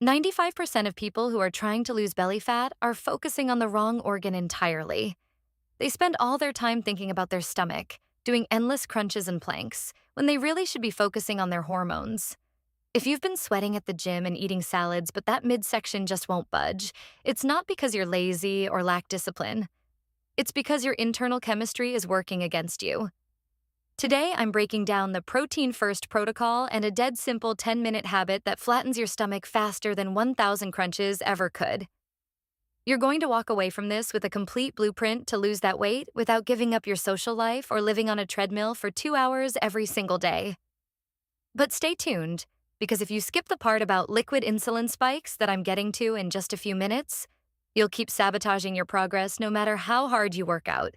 95% of people who are trying to lose belly fat are focusing on the wrong organ entirely. They spend all their time thinking about their stomach, doing endless crunches and planks, when they really should be focusing on their hormones. If you've been sweating at the gym and eating salads, but that midsection just won't budge, it's not because you're lazy or lack discipline. It's because your internal chemistry is working against you. Today, I'm breaking down the protein first protocol and a dead simple 10-minute habit that flattens your stomach faster than 1,000 crunches ever could. You're going to walk away from this with a complete blueprint to lose that weight without giving up your social life or living on a treadmill for 2 hours every single day. But stay tuned, because if you skip the part about liquid insulin spikes that I'm getting to in just a few minutes, you'll keep sabotaging your progress no matter how hard you work out.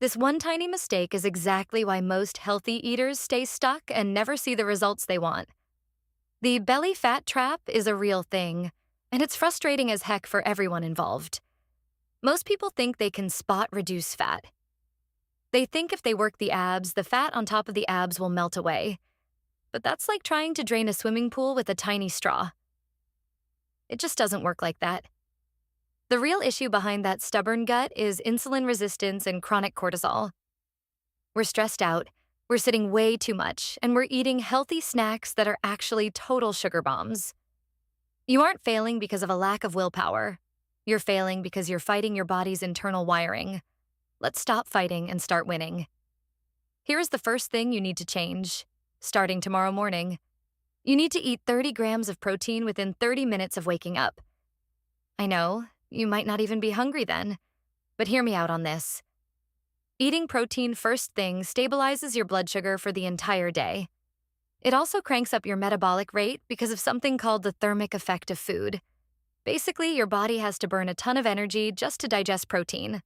This one tiny mistake is exactly why most healthy eaters stay stuck and never see the results they want. The belly fat trap is a real thing, and it's frustrating as heck for everyone involved. Most people think they can spot reduce fat. They think if they work the abs, the fat on top of the abs will melt away. But that's like trying to drain a swimming pool with a tiny straw. It just doesn't work like that. The real issue behind that stubborn gut is insulin resistance and chronic cortisol. We're stressed out, we're sitting way too much, and we're eating healthy snacks that are actually total sugar bombs. You aren't failing because of a lack of willpower. You're failing because you're fighting your body's internal wiring. Let's stop fighting and start winning. Here's the first thing you need to change. Starting tomorrow morning, you need to eat 30 grams of protein within 30 minutes of waking up. I know, you might not even be hungry then, but hear me out on this. Eating protein first thing stabilizes your blood sugar for the entire day. It also cranks up your metabolic rate because of something called the thermic effect of food. Basically, your body has to burn a ton of energy just to digest protein.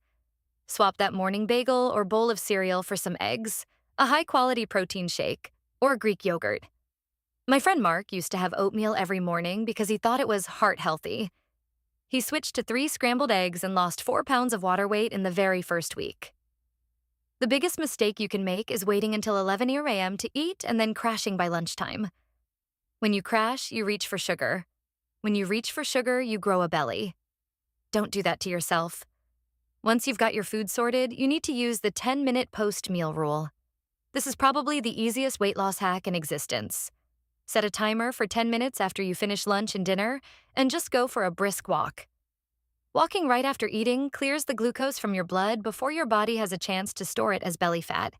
Swap that morning bagel or bowl of cereal for some eggs, a high-quality protein shake, or Greek yogurt. My friend Mark used to have oatmeal every morning because he thought it was heart healthy. He switched to 3 scrambled eggs and lost 4 pounds of water weight in the very first week. The biggest mistake you can make is waiting until 11 a.m. to eat and then crashing by lunchtime. When you crash, you reach for sugar. When you reach for sugar, you grow a belly. Don't do that to yourself. Once you've got your food sorted, you need to use the 10-minute post-meal rule. This is probably the easiest weight loss hack in existence. Set a timer for 10 minutes after you finish lunch and dinner, and just go for a brisk walk. Walking right after eating clears the glucose from your blood before your body has a chance to store it as belly fat.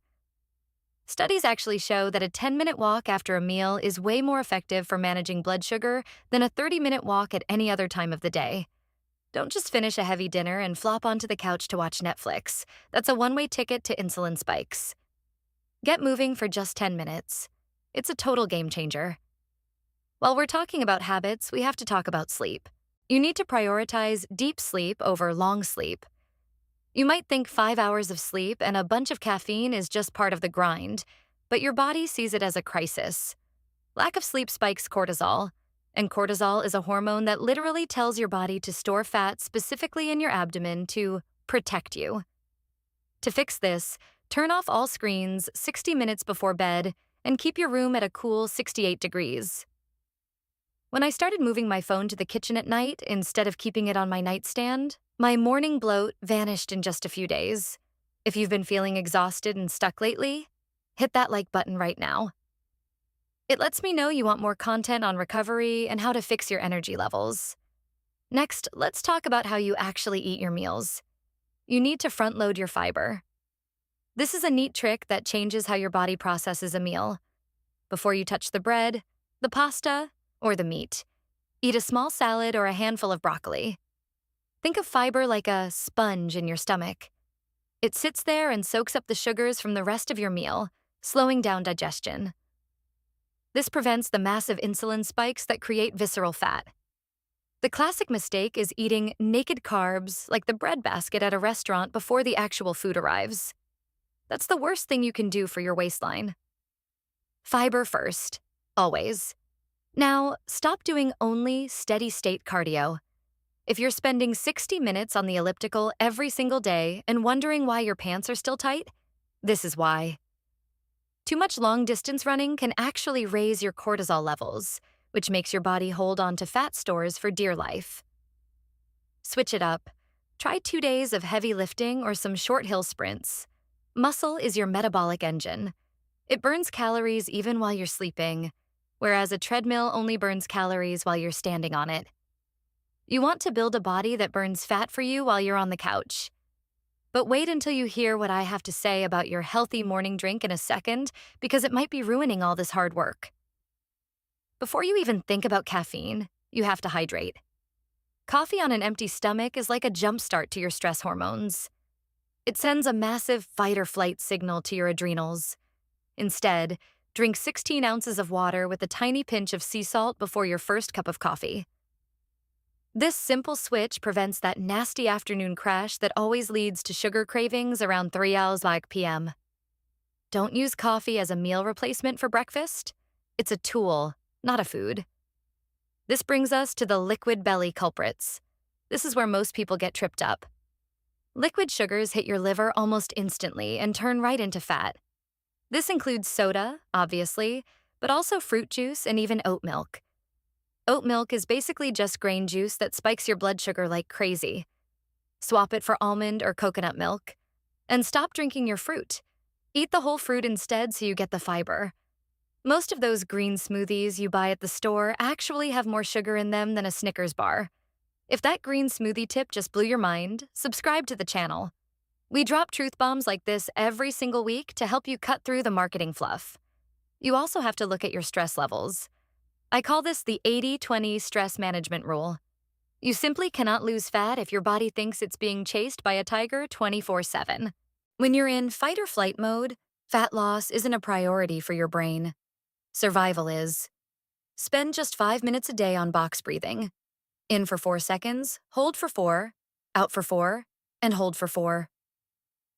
Studies actually show that a 10-minute walk after a meal is way more effective for managing blood sugar than a 30-minute walk at any other time of the day. Don't just finish a heavy dinner and flop onto the couch to watch Netflix. That's a one-way ticket to insulin spikes. Get moving for just 10 minutes. It's a total game changer. While we're talking about habits, we have to talk about sleep. You need to prioritize deep sleep over long sleep. You might think 5 hours of sleep and a bunch of caffeine is just part of the grind, but your body sees it as a crisis. Lack of sleep spikes cortisol, and cortisol is a hormone that literally tells your body to store fat specifically in your abdomen to protect you. To fix this, turn off all screens 60 minutes before bed and keep your room at a cool 68 degrees. When I started moving my phone to the kitchen at night instead of keeping it on my nightstand, my morning bloat vanished in just a few days. If you've been feeling exhausted and stuck lately, hit that like button right now. It lets me know you want more content on recovery and how to fix your energy levels. Next, let's talk about how you actually eat your meals. You need to front-load your fiber. This is a neat trick that changes how your body processes a meal. Before you touch the bread, the pasta, or the meat, eat a small salad or a handful of broccoli. Think of fiber like a sponge in your stomach. It sits there and soaks up the sugars from the rest of your meal, slowing down digestion. This prevents the massive insulin spikes that create visceral fat. The classic mistake is eating naked carbs like the bread basket at a restaurant before the actual food arrives. That's the worst thing you can do for your waistline. Fiber first, always. Now, stop doing only steady-state cardio. If you're spending 60 minutes on the elliptical every single day and wondering why your pants are still tight, this is why. Too much long-distance running can actually raise your cortisol levels, which makes your body hold on to fat stores for dear life. Switch it up. Try 2 days of heavy lifting or some short hill sprints. Muscle is your metabolic engine. It burns calories even while you're sleeping, whereas a treadmill only burns calories while you're standing on it. You want to build a body that burns fat for you while you're on the couch. But wait until you hear what I have to say about your healthy morning drink in a second, because it might be ruining all this hard work. Before you even think about caffeine, you have to hydrate. Coffee on an empty stomach is like a jumpstart to your stress hormones. It sends a massive fight-or-flight signal to your adrenals. Instead, drink 16 ounces of water with a tiny pinch of sea salt before your first cup of coffee. This simple switch prevents that nasty afternoon crash that always leads to sugar cravings around 3 p.m. Don't use coffee as a meal replacement for breakfast. It's a tool, not a food. This brings us to the liquid belly culprits. This is where most people get tripped up. Liquid sugars hit your liver almost instantly and turn right into fat. This includes soda, obviously, but also fruit juice and even oat milk. Oat milk is basically just grain juice that spikes your blood sugar like crazy. Swap it for almond or coconut milk. And stop drinking your fruit. Eat the whole fruit instead so you get the fiber. Most of those green smoothies you buy at the store actually have more sugar in them than a Snickers bar. If that green smoothie tip just blew your mind, subscribe to the channel. We drop truth bombs like this every single week to help you cut through the marketing fluff. You also have to look at your stress levels. I call this the 80-20 stress management rule. You simply cannot lose fat if your body thinks it's being chased by a tiger 24/7. When you're in fight or flight mode, fat loss isn't a priority for your brain. Survival is. Spend just 5 minutes a day on box breathing. In for 4 seconds, hold for 4, out for 4, and hold for 4.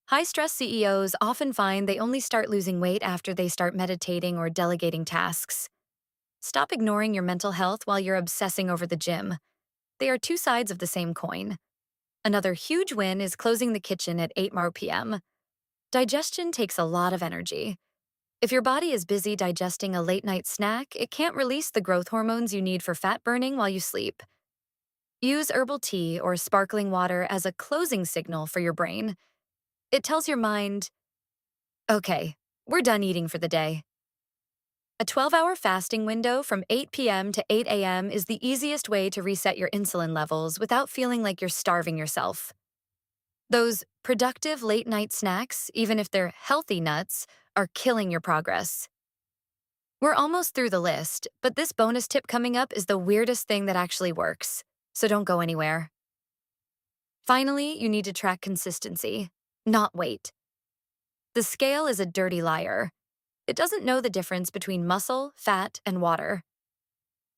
High-stress CEOs often find they only start losing weight after they start meditating or delegating tasks. Stop ignoring your mental health while you're obsessing over the gym. They are two sides of the same coin. Another huge win is closing the kitchen at 8 p.m. Digestion takes a lot of energy. If your body is busy digesting a late-night snack, it can't release the growth hormones you need for fat burning while you sleep. Use herbal tea or sparkling water as a closing signal for your brain. It tells your mind, okay, we're done eating for the day. A 12-hour fasting window from 8 p.m. to 8 a.m. is the easiest way to reset your insulin levels without feeling like you're starving yourself. Those productive late-night snacks, even if they're healthy nuts, are killing your progress. We're almost through the list, but this bonus tip coming up is the weirdest thing that actually works, so don't go anywhere. Finally, you need to track consistency, not weight. The scale is a dirty liar. It doesn't know the difference between muscle, fat, and water.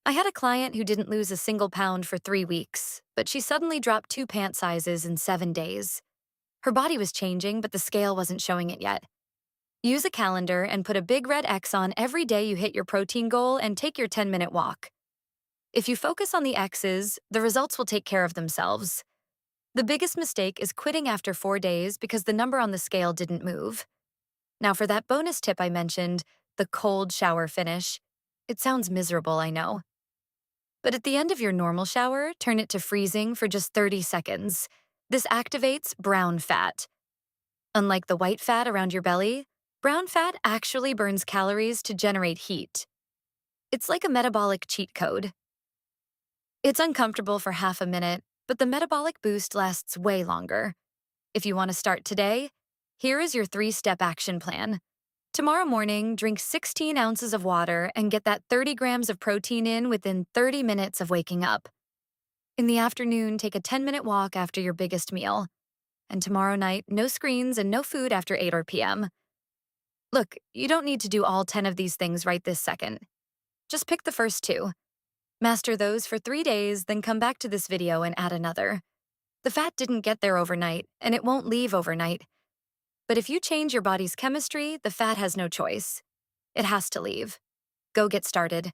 I had a client who didn't lose a single pound for 3 weeks, but she suddenly dropped 2 pant sizes in 7 days. Her body was changing, but the scale wasn't showing it yet. Use a calendar and put a big red X on every day you hit your protein goal and take your 10-minute walk. If you focus on the X's, the results will take care of themselves. The biggest mistake is quitting after 4 days because the number on the scale didn't move. Now for that bonus tip I mentioned, the cold shower finish. It sounds miserable, I know. But at the end of your normal shower, turn it to freezing for just 30 seconds. This activates brown fat. Unlike the white fat around your belly, brown fat actually burns calories to generate heat. It's like a metabolic cheat code. It's uncomfortable for half a minute, but the metabolic boost lasts way longer. If you want to start today, here is your 3-step action plan. Tomorrow morning, drink 16 ounces of water and get that 30 grams of protein in within 30 minutes of waking up. In the afternoon, take a 10-minute walk after your biggest meal. And tomorrow night, no screens and no food after 8 p.m. Look, you don't need to do all 10 of these things right this second. Just pick the first 2. Master those for 3 days, then come back to this video and add another. The fat didn't get there overnight, and it won't leave overnight. But if you change your body's chemistry, the fat has no choice. It has to leave. Go get started.